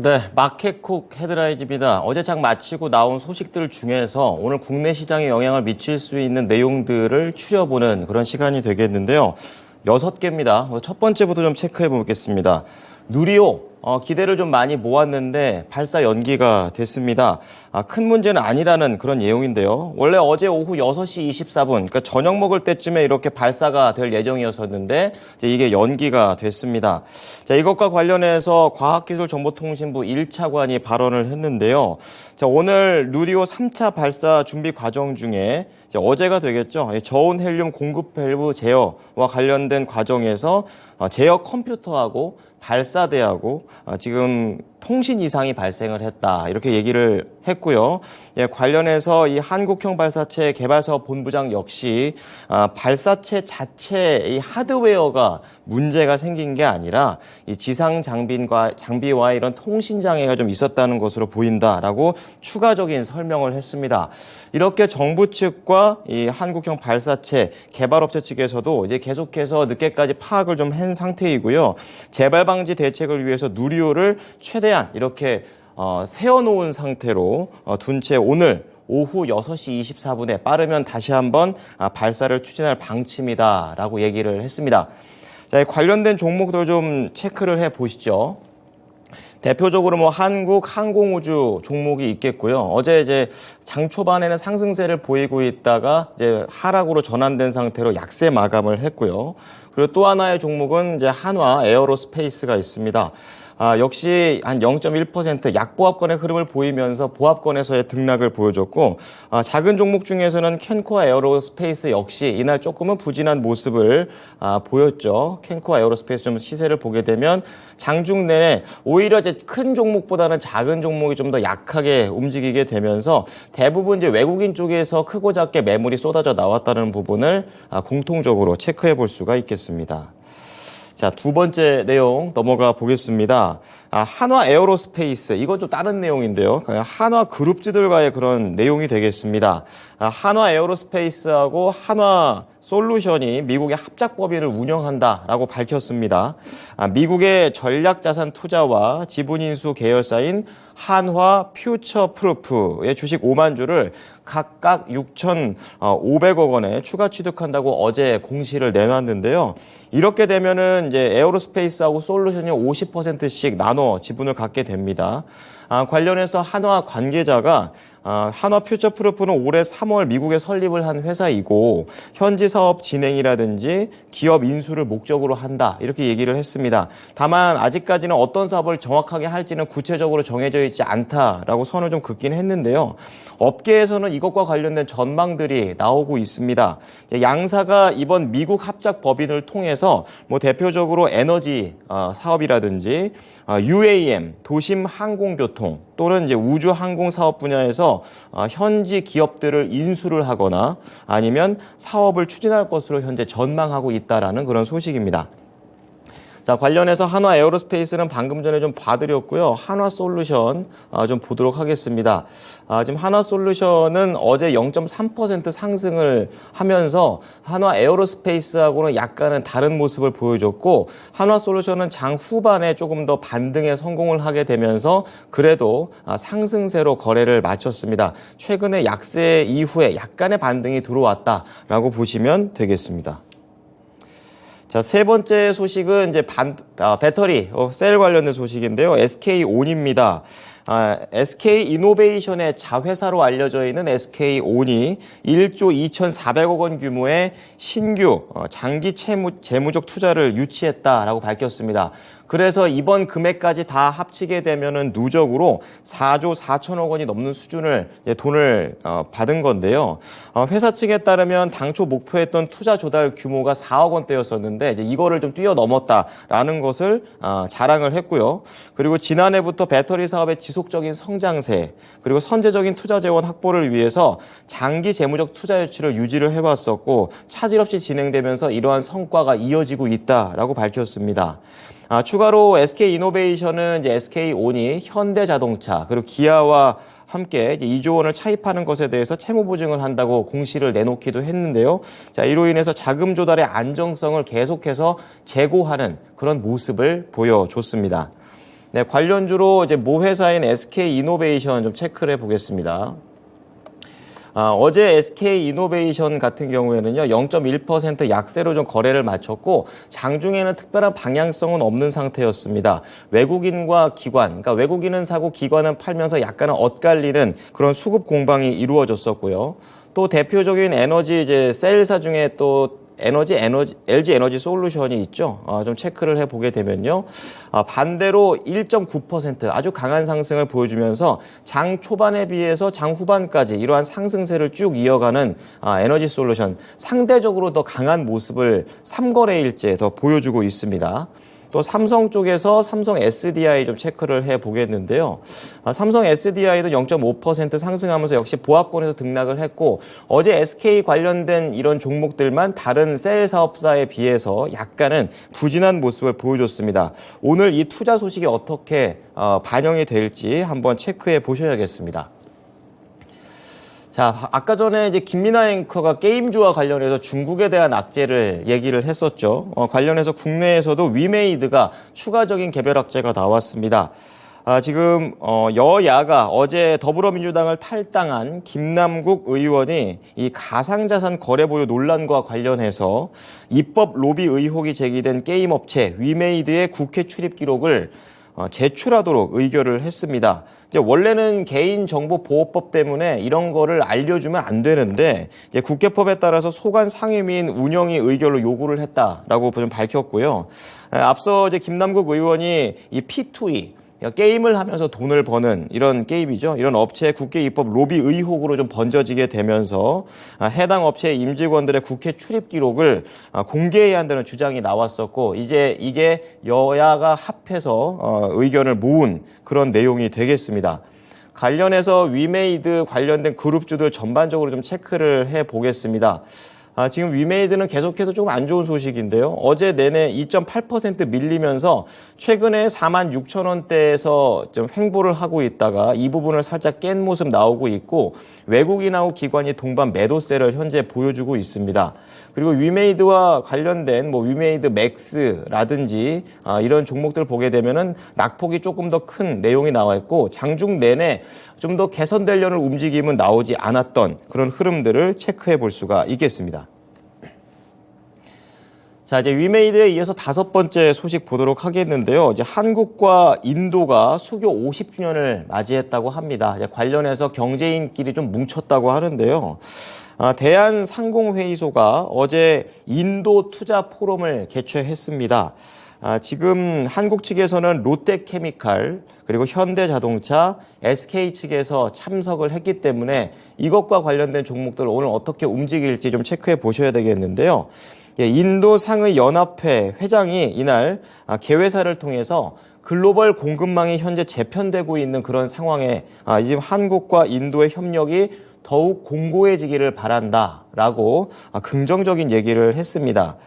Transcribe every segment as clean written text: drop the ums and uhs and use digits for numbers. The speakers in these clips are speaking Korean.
네, 마켓콕 헤드라인입니다. 어제 장 마치고 나온 소식들 중에서 오늘 국내 시장에 영향을 미칠 수 있는 내용들을 추려보는 그런 시간이 되겠는데요. 6개입니다. 첫 번째부터 좀 체크해 보겠습니다. 누리호, 기대를 좀 많이 모았는데 발사 연기가 됐습니다. 큰 문제는 아니라는 그런 내용인데요. 원래 어제 오후 6시 24분, 그러니까 저녁 먹을 때쯤에 이렇게 발사가 될 예정이었었는데 이게 연기가 됐습니다. 자, 이것과 관련해서 과학기술정보통신부 1차관이 발언을 했는데요. 자, 오늘 누리호 3차 발사 준비 과정 중에 어제가 되겠죠. 저온 헬륨 공급 밸브 제어와 관련된 과정에서 제어 컴퓨터하고 발사대하고 지금 통신 이상이 발생을 했다. 이렇게 얘기를 했고요. 관련해서 이 한국형 발사체 개발사업 본부장 역시 발사체 자체의 하드웨어가 문제가 생긴 게 아니라 이 지상 장비와 이런 통신 장애가 좀 있었다는 것으로 보인다라고 추가적인 설명을 했습니다. 이렇게 정부 측과 이 한국형 발사체 개발업체 측에서도 이제 계속해서 늦게까지 파악을 좀 한 상태이고요. 재발 방지 대책을 위해서 누리호를 최대한 이렇게 세워놓은 상태로 둔 채 오늘 오후 6시 24분에 빠르면 다시 한번 발사를 추진할 방침이다라고 얘기를 했습니다. 자, 관련된 종목들 좀 체크를 해 보시죠. 대표적으로 한국 항공우주 종목이 있겠고요. 어제 이제 장 초반에는 상승세를 보이고 있다가 이제 하락으로 전환된 상태로 약세 마감을 했고요. 그리고 또 하나의 종목은 이제 한화 에어로스페이스가 있습니다. 역시 한 0.1% 약보합권의 흐름을 보이면서 보합권에서의 등락을 보여줬고, 작은 종목 중에서는 캔코아 에어로스페이스 역시 이날 조금은 부진한 모습을 보였죠. 캔코아 에어로스페이스 좀 시세를 보게 되면 장중 내내 오히려 이제 큰 종목보다는 작은 종목이 좀 더 약하게 움직이게 되면서 대부분 이제 외국인 쪽에서 크고 작게 매물이 쏟아져 나왔다는 부분을 공통적으로 체크해 볼 수가 있겠습니다. 자, 두 번째 내용 넘어가 보겠습니다. 한화 에어로스페이스, 이건 좀 다른 내용인데요. 한화 그룹주들과의 그런 내용이 되겠습니다. 한화 에어로스페이스하고 한화 솔루션이 미국의 합작법인을 운영한다라고 밝혔습니다. 미국의 전략자산 투자와 지분인수 계열사인 한화 퓨처프루프의 주식 5만 주를 각각 6,500억 원에 추가 취득한다고 어제 공시를 내놨는데요. 이렇게 되면은 이제 에어로스페이스하고 솔루션이 50%씩 나눠 지분을 갖게 됩니다. 관련해서 한화 관계자가 한화 퓨처프루프는 올해 3월 미국에 설립을 한 회사이고 현지 사업 진행이라든지 기업 인수를 목적으로 한다 이렇게 얘기를 했습니다. 다만 아직까지는 어떤 사업을 정확하게 할지는 구체적으로 정해져 있지 않다라고 선을 좀 긋긴 했는데요. 업계에서는 이것과 관련된 전망들이 나오고 있습니다. 양사가 이번 미국 합작 법인을 통해서 대표적으로 에너지 사업이라든지 UAM, 도심 항공교통 또는 이제 우주 항공 사업 분야에서 현지 기업들을 인수를 하거나 아니면 사업을 추진할 것으로 현재 전망하고 있다라는 그런 소식입니다. 자, 관련해서 한화 에어로스페이스는 방금 전에 좀 봐드렸고요. 한화 솔루션 좀 보도록 하겠습니다. 지금 한화 솔루션은 어제 0.3% 상승을 하면서 한화 에어로스페이스하고는 약간은 다른 모습을 보여줬고 한화 솔루션은 장 후반에 조금 더 반등에 성공을 하게 되면서 그래도 상승세로 거래를 마쳤습니다. 최근에 약세 이후에 약간의 반등이 들어왔다라고 보시면 되겠습니다. 자, 세 번째 소식은 이제 배터리, 셀 관련된 소식인데요. SK온입니다. SK이노베이션의 자회사로 알려져 있는 SK온이 1조 2,400억 원 규모의 신규 장기 재무적 투자를 유치했다라고 밝혔습니다. 그래서 이번 금액까지 다 합치게 되면은 누적으로 4조 4천억 원이 넘는 수준을 돈을 받은 건데요. 회사 측에 따르면 당초 목표했던 투자 조달 규모가 4억 원대였었는데 이제 이거를 좀 뛰어넘었다라는 것을 자랑을 했고요. 그리고 지난해부터 배터리 사업의 지속적인 성장세 그리고 선제적인 투자 재원 확보를 위해서 장기 재무적 투자 유치를 유지를 해왔었고 차질 없이 진행되면서 이러한 성과가 이어지고 있다라고 밝혔습니다. 추가로 SK이노베이션은 이제 SK온이 현대자동차 그리고 기아와 함께 이제 2조 원을 차입하는 것에 대해서 채무 보증을 한다고 공시를 내놓기도 했는데요. 자, 이로 인해서 자금 조달의 안정성을 계속해서 제고하는 그런 모습을 보여줬습니다. 네, 관련주로 이제 모 회사인 SK이노베이션 좀 체크를 해보겠습니다. 어제 SK이노베이션 같은 경우에는요, 0.1% 약세로 좀 거래를 마쳤고, 장중에는 특별한 방향성은 없는 상태였습니다. 외국인과 기관, 그러니까 외국인은 사고 기관은 팔면서 약간은 엇갈리는 그런 수급 공방이 이루어졌었고요. 또 대표적인 에너지 이제 셀사 중에 또 LG 에너지 솔루션이 있죠. 좀 체크를 해보게 되면요. 반대로 1.9% 아주 강한 상승을 보여주면서 장 초반에 비해서 장 후반까지 이러한 상승세를 쭉 이어가는 에너지 솔루션 상대적으로 더 강한 모습을 3거래일째 더 보여주고 있습니다. 또 삼성 쪽에서 삼성 SDI 좀 체크를 해보겠는데요. 삼성 SDI도 0.5% 상승하면서 역시 보합권에서 등락을 했고 어제 SK 관련된 이런 종목들만 다른 셀 사업사에 비해서 약간은 부진한 모습을 보여줬습니다. 오늘 이 투자 소식이 어떻게 반영이 될지 한번 체크해 보셔야겠습니다. 자, 아까 전에 이제 김민아 앵커가 게임주와 관련해서 중국에 대한 악재를 얘기를 했었죠. 관련해서 국내에서도 위메이드가 추가적인 개별 악재가 나왔습니다. 지금 여야가 어제 더불어민주당을 탈당한 김남국 의원이 이 가상자산 거래 보유 논란과 관련해서 입법 로비 의혹이 제기된 게임업체 위메이드의 국회 출입 기록을 제출하도록 의결을 했습니다. 이제 원래는 개인정보보호법 때문에 이런 거를 알려주면 안 되는데 이제 국회법에 따라서 소관 상임위인 운영위 의결로 요구를 했다라고 좀 밝혔고요. 앞서 이제 김남국 의원이 이 P2E 게임을 하면서 돈을 버는 이런 게임이죠. 이런 업체의 국회 입법 로비 의혹으로 좀 번져지게 되면서 해당 업체의 임직원들의 국회 출입 기록을 공개해야 한다는 주장이 나왔었고 이제 이게 여야가 합해서 의견을 모은 그런 내용이 되겠습니다. 관련해서 위메이드 관련된 그룹주들 전반적으로 좀 체크를 해보겠습니다. 지금 위메이드는 계속해서 조금 안 좋은 소식인데요. 어제 내내 2.8% 밀리면서 최근에 46,000원대에서 좀 횡보를 하고 있다가 이 부분을 살짝 깬 모습 나오고 있고 외국인하고 기관이 동반 매도세를 현재 보여주고 있습니다. 그리고 위메이드와 관련된 뭐 위메이드 맥스라든지 이런 종목들 보게 되면은 낙폭이 조금 더 큰 내용이 나와 있고 장중 내내 좀 더 개선되려는 움직임은 나오지 않았던 그런 흐름들을 체크해 볼 수가 있겠습니다. 자, 이제 위메이드에 이어서 5번째 소식 보도록 하겠는데요. 이제 한국과 인도가 수교 50주년을 맞이했다고 합니다. 이제 관련해서 경제인끼리 좀 뭉쳤다고 하는데요. 대한상공회의소가 어제 인도 투자 포럼을 개최했습니다. 지금 한국 측에서는 롯데케미칼 그리고 현대자동차, SK 측에서 참석을 했기 때문에 이것과 관련된 종목들 오늘 어떻게 움직일지 좀 체크해 보셔야 되겠는데요. 인도 상의 연합회 회장이 이날 개회사를 통해서 글로벌 공급망이 현재 재편되고 있는 그런 상황에 지금 한국과 인도의 협력이 더욱 공고해지기를 바란다라고 긍정적인 얘기를 했습니다.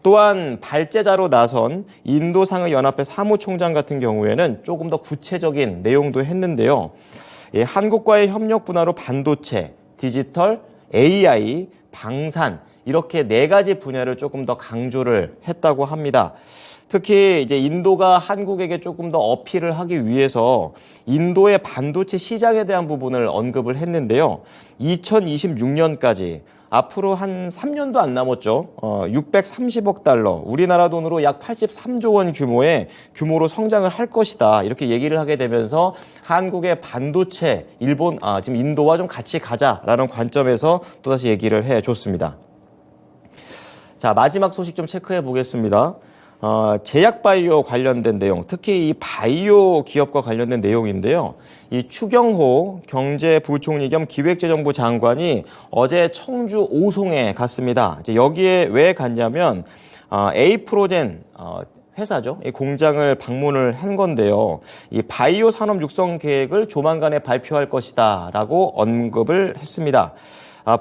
또한 발제자로 나선 인도상의연합회 사무총장 같은 경우에는 조금 더 구체적인 내용도 했는데요. 한국과의 협력 분야로 반도체, 디지털, AI, 방산 이렇게 4가지 분야를 조금 더 강조를 했다고 합니다. 특히 이제 인도가 한국에게 조금 더 어필을 하기 위해서 인도의 반도체 시장에 대한 부분을 언급을 했는데요. 2026년까지 앞으로 한 3년도 안 남았죠. 630억 달러, 우리나라 돈으로 약 83조 원 규모로 성장을 할 것이다. 이렇게 얘기를 하게 되면서 한국의 반도체, 지금 인도와 좀 같이 가자라는 관점에서 또다시 얘기를 해줬습니다. 자, 마지막 소식 좀 체크해 보겠습니다. 제약 바이오 관련된 내용, 특히 이 바이오 기업과 관련된 내용인데요. 이 추경호 경제부총리 겸 기획재정부 장관이 어제 청주 오송에 갔습니다. 이제 여기에 왜 갔냐면 에이프로젠 회사죠. 이 공장을 방문을 한 건데요. 이 바이오 산업 육성 계획을 조만간에 발표할 것이다라고 언급을 했습니다.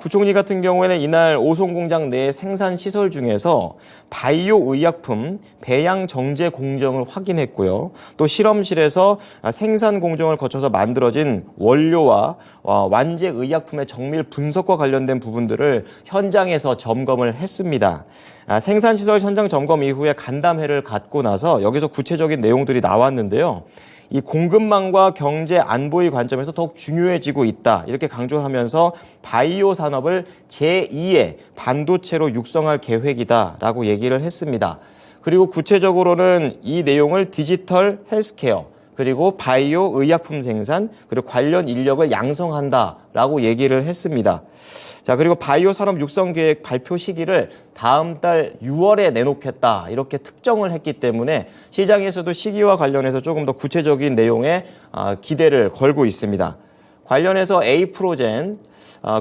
부총리 같은 경우에는 이날 오송공장 내 생산 시설 중에서 바이오 의약품 배양 정제 공정을 확인했고요. 또 실험실에서 생산 공정을 거쳐서 만들어진 원료와 완제 의약품의 정밀 분석과 관련된 부분들을 현장에서 점검을 했습니다. 생산시설 현장 점검 이후에 간담회를 갖고 나서 여기서 구체적인 내용들이 나왔는데요. 이 공급망과 경제 안보의 관점에서 더욱 중요해지고 있다. 이렇게 강조를 하면서 바이오 산업을 제2의 반도체로 육성할 계획이다라고 얘기를 했습니다. 그리고 구체적으로는 이 내용을 디지털 헬스케어, 그리고 바이오 의약품 생산, 그리고 관련 인력을 양성한다라고 얘기를 했습니다. 자, 그리고 바이오 산업 육성 계획 발표 시기를 다음 달 6월에 내놓겠다 이렇게 특정을 했기 때문에 시장에서도 시기와 관련해서 조금 더 구체적인 내용에 기대를 걸고 있습니다. 관련해서 에이프로젠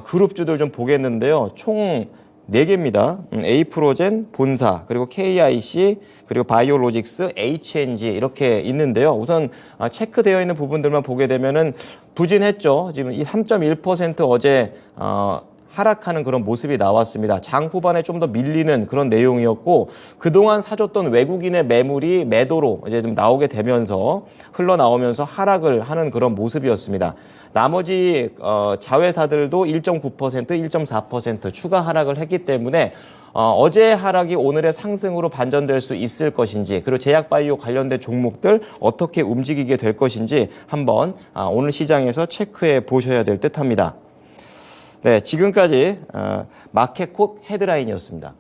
그룹주들 좀 보겠는데요. 총 4개입니다. 에이프로젠 본사, 그리고 KIC, 그리고 바이오로직스, HNG 이렇게 있는데요. 우선 체크되어 있는 부분들만 보게 되면은 부진했죠. 지금 이 3.1% 어제 하락하는 그런 모습이 나왔습니다. 장 후반에 좀 더 밀리는 그런 내용이었고 그동안 사줬던 외국인의 매물이 매도로 이제 좀 나오게 되면서 흘러나오면서 하락을 하는 그런 모습이었습니다. 나머지 자회사들도 1.9%, 1.4% 추가 하락을 했기 때문에 어제의 하락이 오늘의 상승으로 반전될 수 있을 것인지 그리고 제약바이오 관련된 종목들 어떻게 움직이게 될 것인지 한번 오늘 시장에서 체크해 보셔야 될 듯합니다. 네, 지금까지 마켓콕 헤드라인이었습니다.